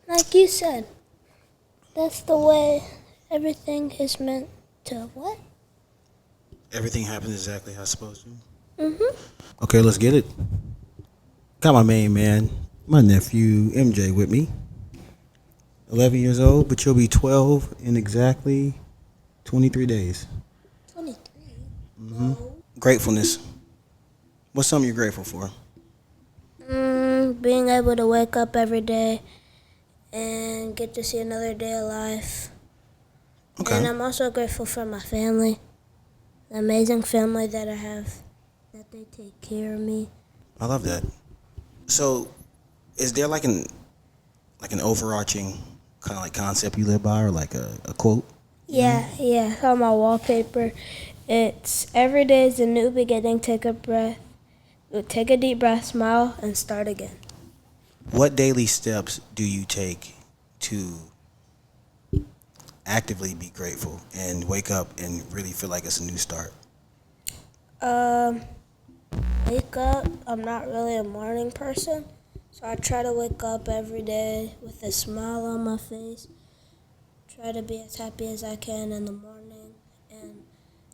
Like you said, that's the way everything is meant to what? Everything happens exactly how it's supposed to. Mm-hmm. Okay, let's get it. Got my main man, my nephew MJ, with me. 11 years old, but you'll be 12 in exactly 23 days. 23. Whoa. Gratefulness. What's something you're grateful for? Being able to wake up every day and get to see another day of life. And Okay. I'm also grateful for my family, the amazing family that I have, that they take care of me. I love that. So, is there like an overarching kind of like concept you live by, or like a quote? Yeah, it's on my wallpaper. It's every day is a new beginning. Take a deep breath, smile, and start again. What daily steps do you take to actively be grateful and wake up and really feel like it's a new start? Um, Wake up. I'm not really a morning person, so I try to wake up every day with a smile on my face. Try to be as happy as I can in the morning, and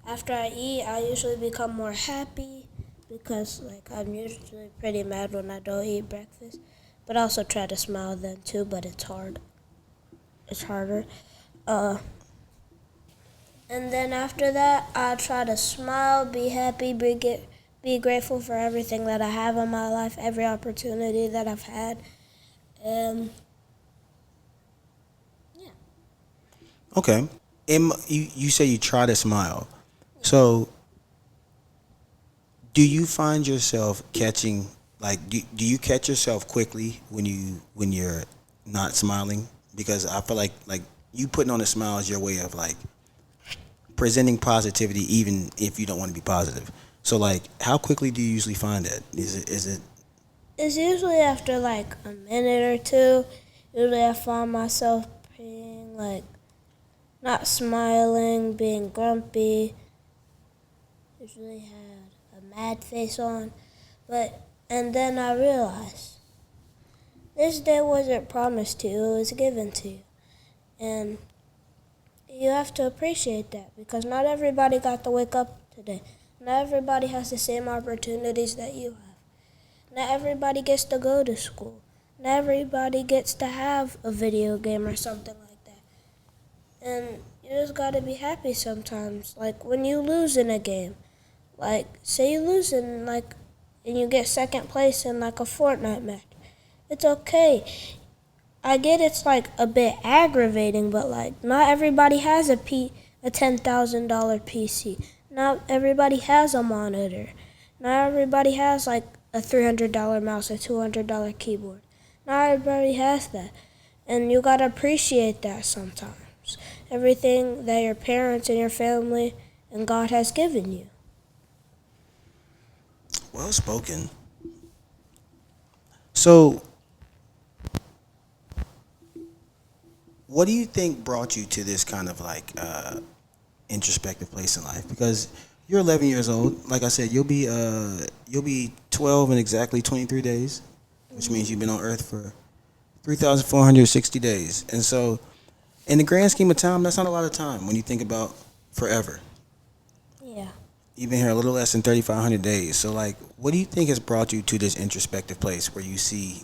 after I eat, I usually become more happy because like I'm usually pretty mad when I don't eat breakfast, but I also try to smile then too. But it's hard. It's harder. Uh, and then after that, I try to smile, be happy, be grateful for everything that I have in my life, every opportunity that I've had, and yeah. Okay. You say you try to smile. So, do you find yourself catching do you catch yourself quickly when you're not smiling? Because I feel like you putting on a smile is your way of like presenting positivity even if you don't want to be positive. So like how quickly do you usually find that? Is it It's usually after like a minute or two. Usually I find myself being like not smiling, being grumpy. Usually had a mad face on, and then I realized this day wasn't promised to you; it was given to you, and you have to appreciate that because not everybody got to wake up today. Not everybody has the same opportunities that you have. Not everybody gets to go to school. Not everybody gets to have a video game or something like that. And you just gotta be happy sometimes. Like when you lose in a game. Like say you lose in like and you get second place in like a Fortnite match. It's okay. I get it's like a bit aggravating, but like not everybody has a $10,000 PC. Not everybody has a monitor. Not everybody has like a $300 mouse, a $200 keyboard. Not everybody has that, and you gotta appreciate that sometimes. Everything that your parents and your family and God has given you. well spoken? So what do you think brought you to this kind of like introspective place in life? Because you're 11 years old. Like I said, you'll be 12 in exactly 23 days, which means you've been on Earth for 3,460 days. And so, in the grand scheme of time, that's not a lot of time when you think about forever. Yeah. You've been here a little less than 3,500 days. So, like, what do you think has brought you to this introspective place where you see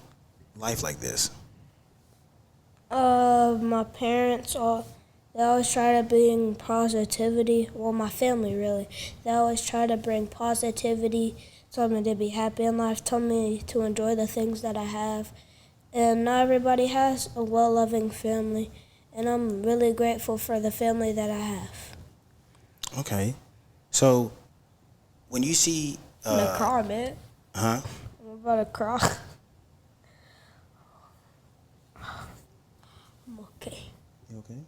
life like this? My parents they always try to bring positivity. Well, my family really. They always try to bring positivity, told me to be happy in life, told me to enjoy the things that I have. And not everybody has a well-loving family, and I'm really grateful for the family that I have. Okay. So, when you see, I'm gonna cry, man. huh? I'm about to cry. I'm okay. You okay?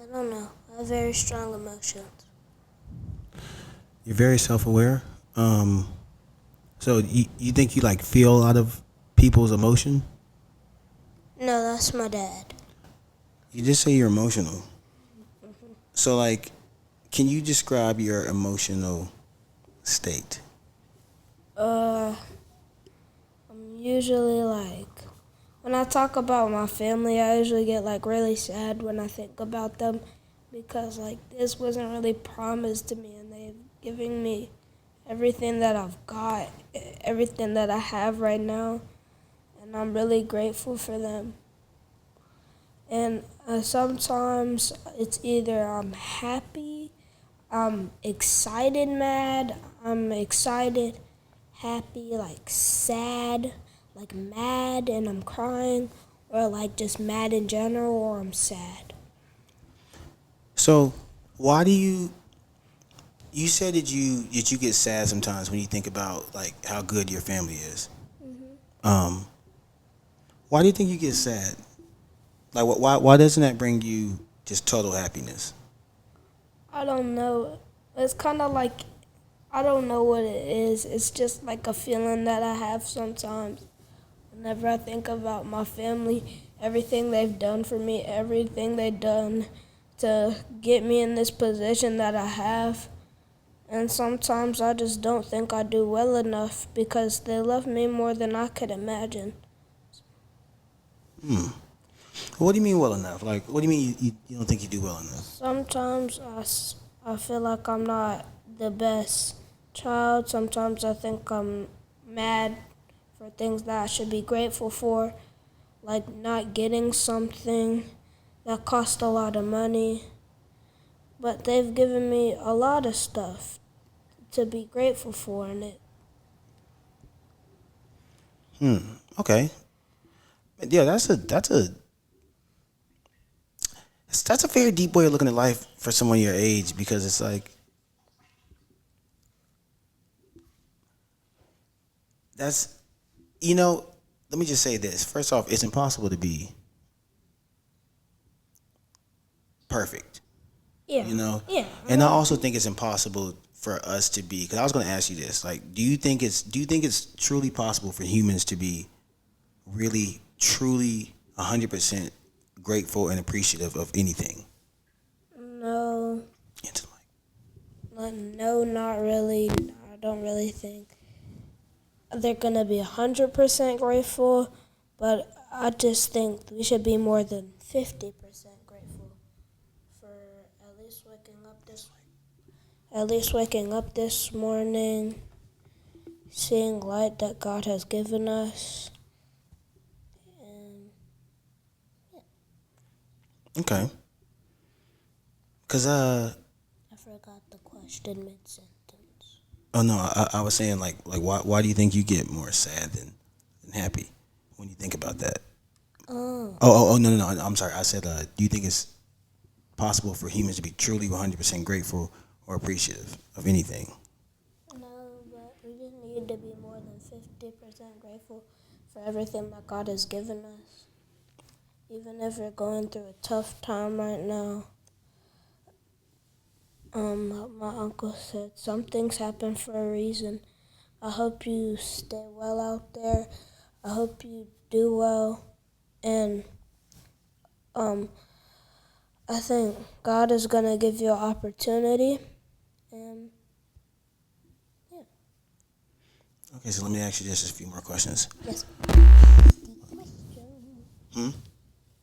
I don't know. I have very strong emotions. You're very self-aware. So you think you like feel a lot of people's emotion? No, that's my dad. You just say you're emotional. So like, can you describe your emotional state? Uh, I'm usually like when I talk about my family, I usually get like really sad when I think about them because like this wasn't really promised to me and they've given me everything that I've got, everything that I have right now, and I'm really grateful for them. And sometimes it's either I'm happy, I'm excited, mad, I'm excited, happy, like sad, like mad and I'm crying, or like just mad in general, or I'm sad. So, why do you said that you get sad sometimes when you think about like how good your family is. Um, why do you think you get sad? Like, why doesn't that bring you just total happiness? I don't know. It's kind of like, I don't know what it is. It's just like a feeling that I have sometimes. Whenever I think about my family, everything they've done for me, everything they've done to get me in this position that I have. And sometimes I just don't think I do well enough because they love me more than I could imagine. Hmm. What do you mean well enough? Like, what do you mean you don't think you do well enough? Sometimes I feel like I'm not the best child. Sometimes I think I'm mad for things that I should be grateful for, like not getting something that cost a lot of money. But they've given me a lot of stuff to be grateful for, and it. Hmm. Okay. Yeah, that's a very deep way of looking at life for someone your age because it's like that's you know. Let me just say this. First off, it's impossible to be perfect. Yeah, You know, yeah. and I also think it's impossible for us to be. Because I was going to ask you this. Like, do you think it's truly possible for humans to be really, truly, 100% grateful and appreciative of anything? No, It's no, not really. I don't really think they're gonna be 100% grateful, but I just think we should be more than 50% grateful for at least waking up this morning, seeing light that God has given us, and okay. Cause I forgot the question mid sentence. oh no, I was saying like why do you think you get more sad than happy when you think about that? Oh, Oh no, I'm sorry. I said do you think it's possible for humans to be truly 100% grateful or appreciative of anything? no, but we just need to be more than 50% grateful for everything that God has given us. Even if we're going through a tough time right now, my uncle said some things happen for a reason. I hope you stay well out there. I hope you do well. And um, I think God is going to give you an opportunity. And yeah. Okay, so let me ask you just a few more questions. Yes. The question. Hmm?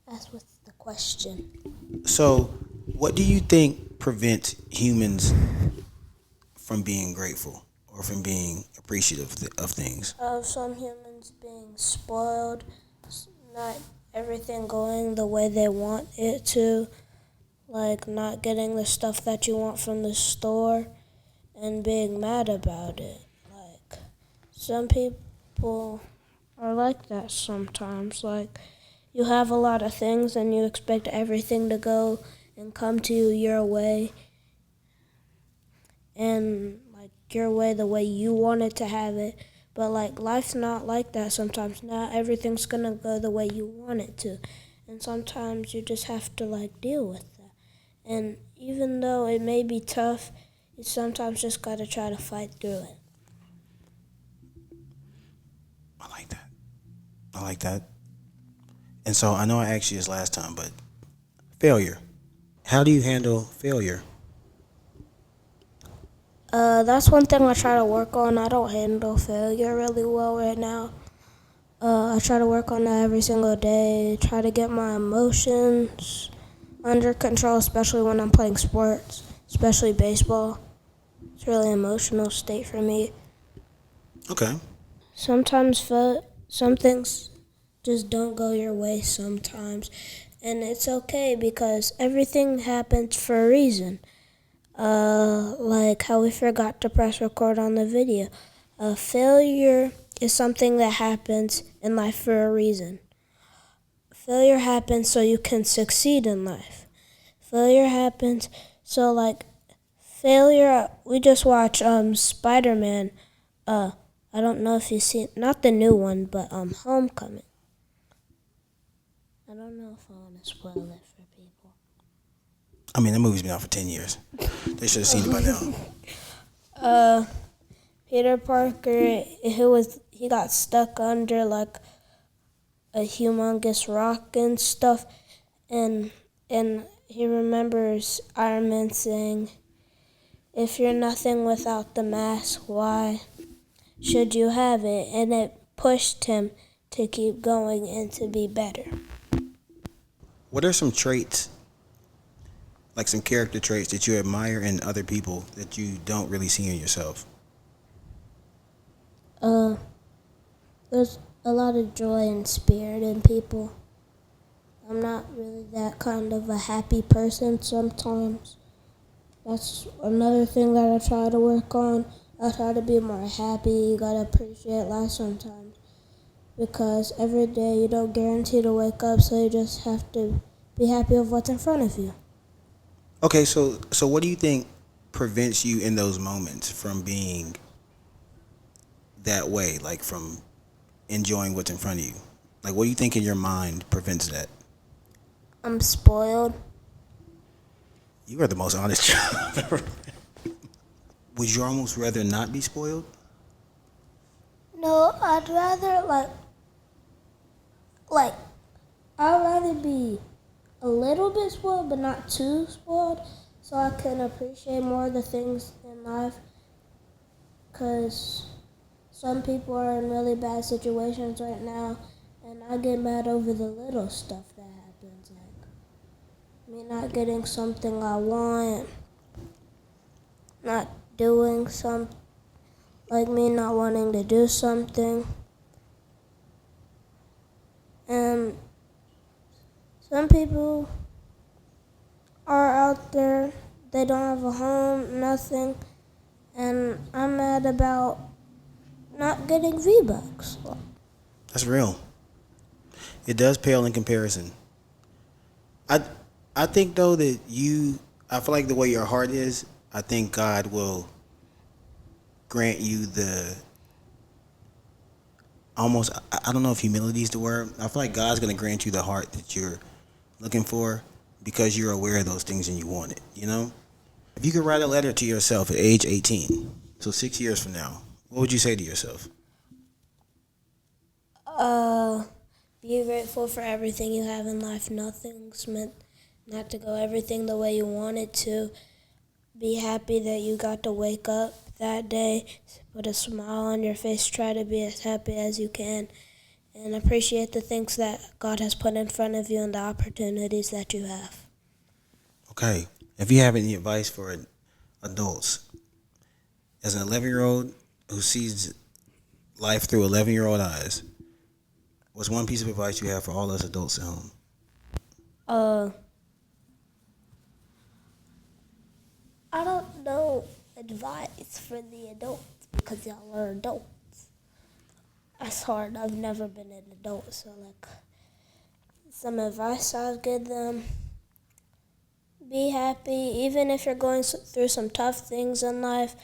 That's what's the question. So, what do you think prevents humans from being grateful or from being appreciative of things? Of some humans being spoiled, not everything going the way they want it to, like not getting the stuff that you want from the store and being mad about it. Like some people are like that sometimes. Like you have a lot of things and you expect everything to go and come to you your way and like your way the way you wanted to have it. But like life's not like that sometimes. Not everything's gonna go the way you want it to. And sometimes you just have to like deal with that. And even though it may be tough, you sometimes just gotta try to fight through it. I like that. I like that. And so I know I asked you this last time, but failure. How do you handle failure? That's one thing I try to work on. I don't handle failure really well right now. I try to work on that every single day. Try to get my emotions under control, especially when I'm playing sports, especially baseball. It's a really emotional state for me. Okay. Sometimes some things just don't go your way sometimes, and it's okay because everything happens for a reason. Like how we forgot to press record on the video. Failure is something that happens in life for a reason. Failure happens so you can succeed in life. Failure happens so failure. We just watched Spider-Man. I don't know if you've seen, not the new one, but Homecoming. I don't know if I want to spoil it for people. I mean, that movie's been out for 10 years. They should have seen it by now. Peter Parker, he got stuck under like a humongous rock and stuff, and he remembers Iron Man saying, "If you're nothing without the mask, why should you have it?" And it pushed him to keep going and to be better. What are some traits, like some character traits that you admire in other people that you don't really see in yourself? There's a lot of joy and spirit in people. I'm not really that kind of a happy person sometimes. That's another thing that I try to work on. I try to be more happy. You gotta appreciate life sometimes. Because every day you don't guarantee to wake up, so you just have to be happy with what's in front of you. Okay, so what do you think prevents you in those moments from being that way, like from enjoying what's in front of you? Like, what do you think in your mind prevents that? I'm spoiled. You are the most honest child I've ever. Would you almost rather not be spoiled? No, I'd rather I'd rather be a little bit spoiled, but not too spoiled, so I can appreciate more of the things in life. Cause some people are in really bad situations right now, and I get mad over the little stuff that happens, like me not getting something I want, not doing something, like me not wanting to do something. And some people are out there, they don't have a home, nothing, and I'm mad about not getting V-Bucks. That's real. It does pale in comparison. I I think though that I feel like the way your heart is, I think God will grant you the almost I don't know if humility is the word. I feel like God's gonna grant you the heart that you're looking for because you're aware of those things and you want it, you know? If you could write a letter to yourself at age 18, so 6 years from now, what would you say to yourself? Be grateful for everything you have in life. Nothing's meant not to go everything the way you want it to. Be happy that you got to wake up that day, put a smile on your face, try to be as happy as you can, and appreciate the things that God has put in front of you and the opportunities that you have. Okay. If you have any advice for adults, as an 11-year-old who sees life through 11-year-old eyes, what's one piece of advice you have for all us adults at home? I don't know advice for the adults because y'all are adults. That's hard. I've never been an adult, so some advice I'd give them: be happy, even if you're going through some tough things in life,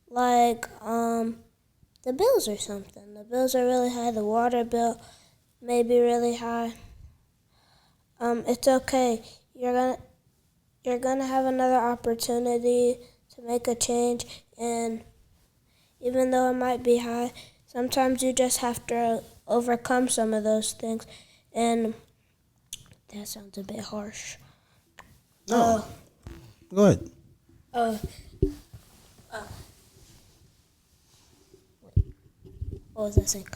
like the bills or something. The bills are really high. The water bill may be really high. It's okay. You're gonna have another opportunity to make a change, and even though it might be high, sometimes you just have to overcome some of those things. And that sounds a bit harsh. No. Go ahead. Uh, what was I saying?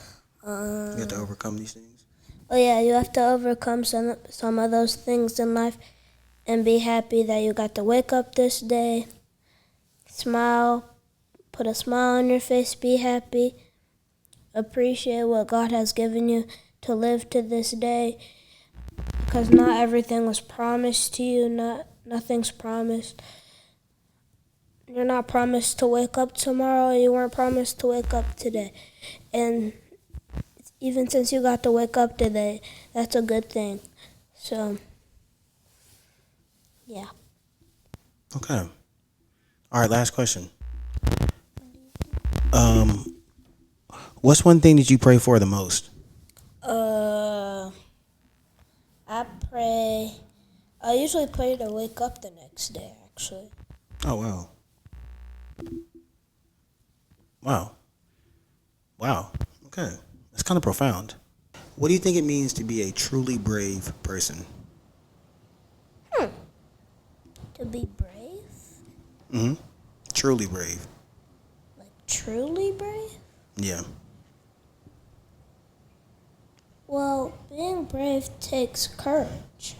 You have to overcome these things. Oh yeah, you have to overcome some of those things in life and be happy that you got to wake up this day. Smile, put a smile on your face, be happy. Appreciate what God has given you to live to this day, because not everything was promised to you. Nothing's promised. You're not promised to wake up tomorrow. You weren't promised to wake up today. And even since you got to wake up today, that's a good thing. So, yeah. Okay. All right, last question. What's one thing that you pray for the most? I usually pray to wake up the next day, actually. Oh, wow. Wow. Wow. Okay. That's kind of profound. What do you think it means to be a truly brave person? To be brave? Mm-hmm. Truly brave. Like, truly brave? Yeah. Well, being brave takes courage.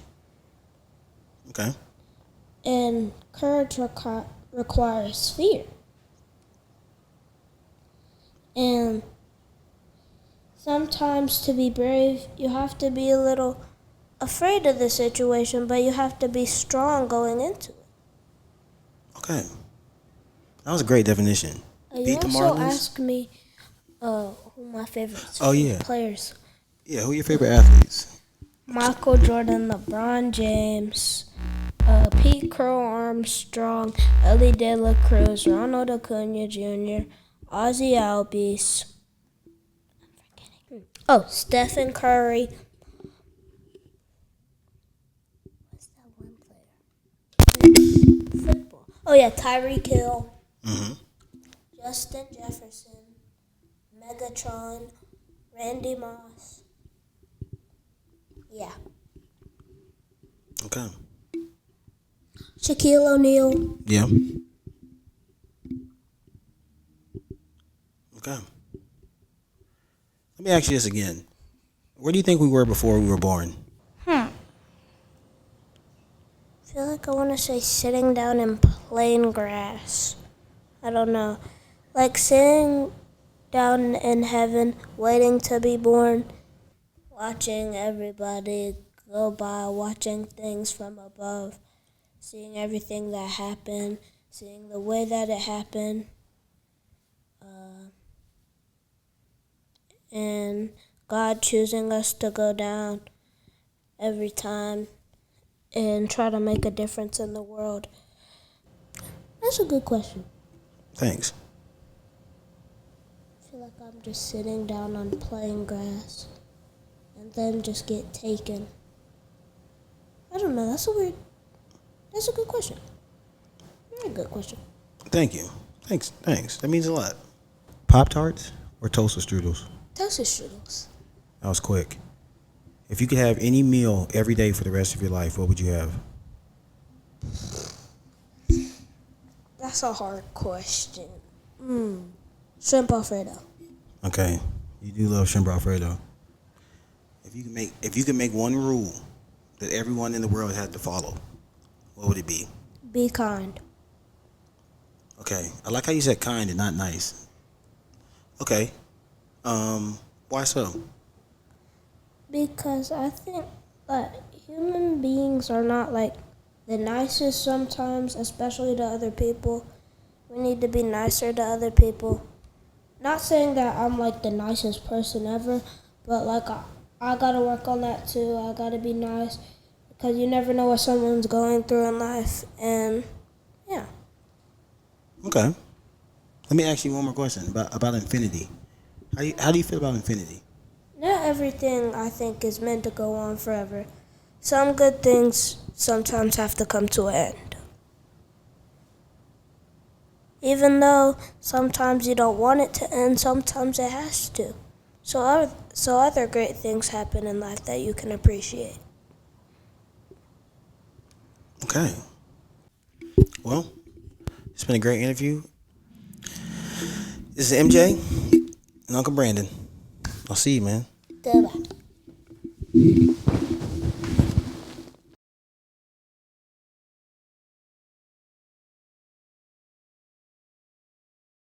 Okay. And courage requires fear. And sometimes to be brave, you have to be a little afraid of the situation, but you have to be strong going into it. Okay. That was a great definition. You Beat the also Marlins? asked me who my favorite players. Yeah, who are your favorite athletes? Michael Jordan, LeBron James, Pete Crow Armstrong, Ellie De La Cruz, Ronald Acuna Jr., Ozzy Albies. Oh, Stephen Curry. What's that one player? Football. Oh yeah, Tyreek Hill. Mm-hmm. Justin Jefferson. Megatron. Randy Moss. Yeah. Okay. Shaquille O'Neal. Yeah. Okay. Let me ask you this again. Where do you think we were before we were born? I feel like I want to say sitting down and playing grass. I don't know. Like sitting down in heaven, waiting to be born, watching everybody go by, watching things from above, seeing everything that happened, seeing the way that it happened, and God choosing us to go down every time and try to make a difference in the world. That's a good question. Thanks. I feel like I'm just sitting down on playing grass and then just get taken. I don't know. That's a good question. Very good question. Thank you. Thanks. That means a lot. Pop-Tarts or toaster strudels? Toaster strudels. That was quick. If you could have any meal every day for the rest of your life, what would you have? That's a hard question. Shrimp Alfredo. Okay. You do love shrimp Alfredo. If you could make one rule that everyone in the world had to follow, what would it be? Be kind. Okay. I like how you said kind and not nice. Okay. Why so? Because I think that human beings are not like the nicest sometimes, especially to other people. We need to be nicer to other people. Not saying that I'm like the nicest person ever, but like I gotta work on that too. I gotta be nice because you never know what someone's going through in life, and yeah. Okay. Let me ask you one more question about infinity. How do you feel about infinity? Not everything I think is meant to go on forever. Some good things sometimes have to come to an end. Even though sometimes you don't want it to end, sometimes it has to. So other great things happen in life that you can appreciate. Okay. Well, it's been a great interview. This is MJ and Uncle Brandon. I'll see you, man. Goodbye.